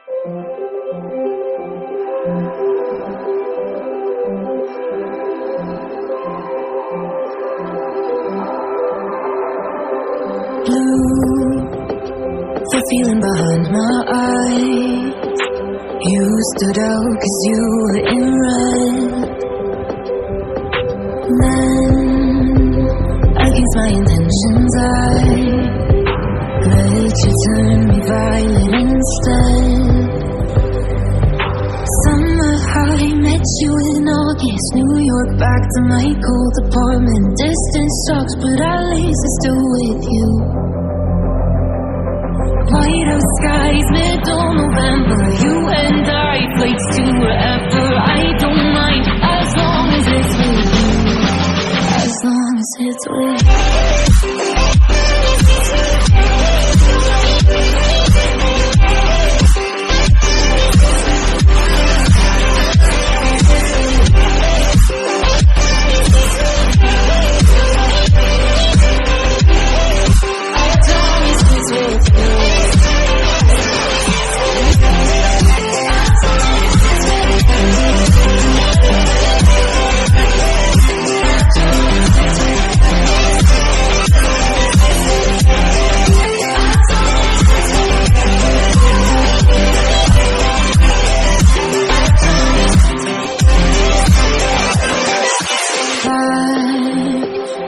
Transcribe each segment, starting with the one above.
Blue, the feeling behind my eyes. You stood out 'cause you were in red. Then, against my intentions, I let you turn me violet instead. Summer high, met you in August. New York, back to my cold apartment. Distance sucks, but at least I'm still with you. White out skies, middle November. You and I, flights to wherever. I don't mind, as long as it's with you. As long as it's with you.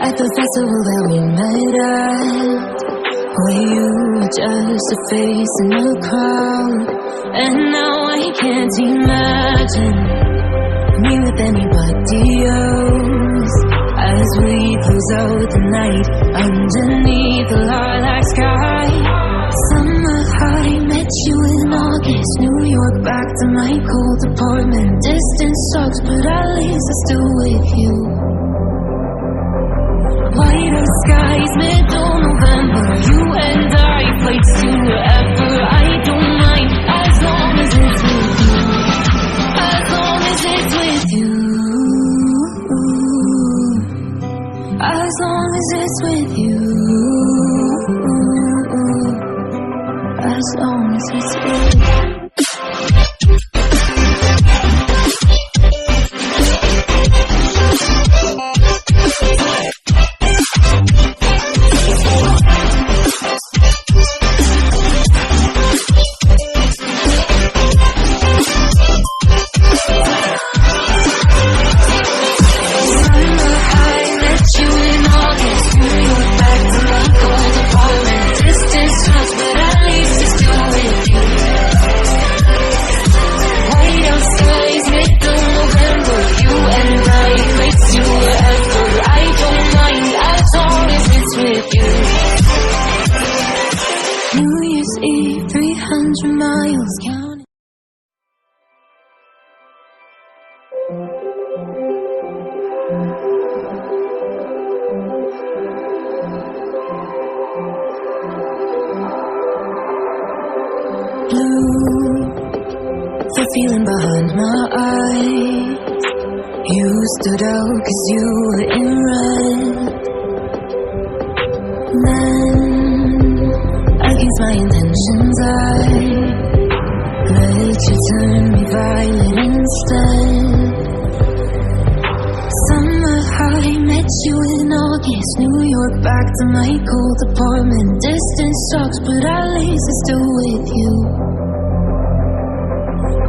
At the festival that we met at, where you were just a face in the crowd. And now I can't imagine me with anybody else, as we close out the night underneath the lilac sky. Summer high, met you in August. New York, back to my cold apartment. Distance sucks, but at least I'm still with you. White out skies, middle November. You and I, flights to wherever. I don't mind, as long as it's with you. As long as it's with you. As long as it's with you. As long as it's with you. New Year's Eve, 300 miles counting. Blue, the feeling behind my eyes. You stood out 'cause you were in red. Then, against my intentions, I let you turn me violet instead. Summer high, met you in August. New York, back to my cold apartment. Distance sucks, but at least I'm still with you.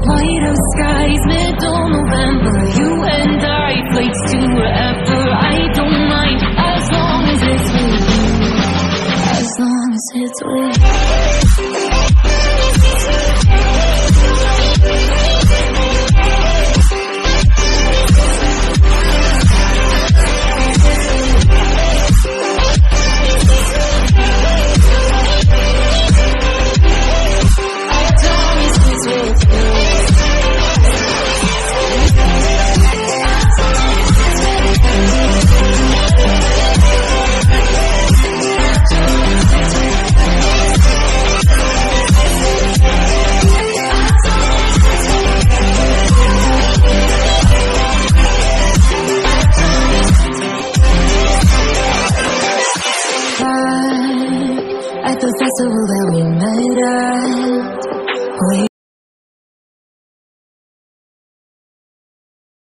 White out skies, middle November. You and I, flights to wherever. I don't mind, as long as it's with you. As long as it's with you. At the festival that we met at,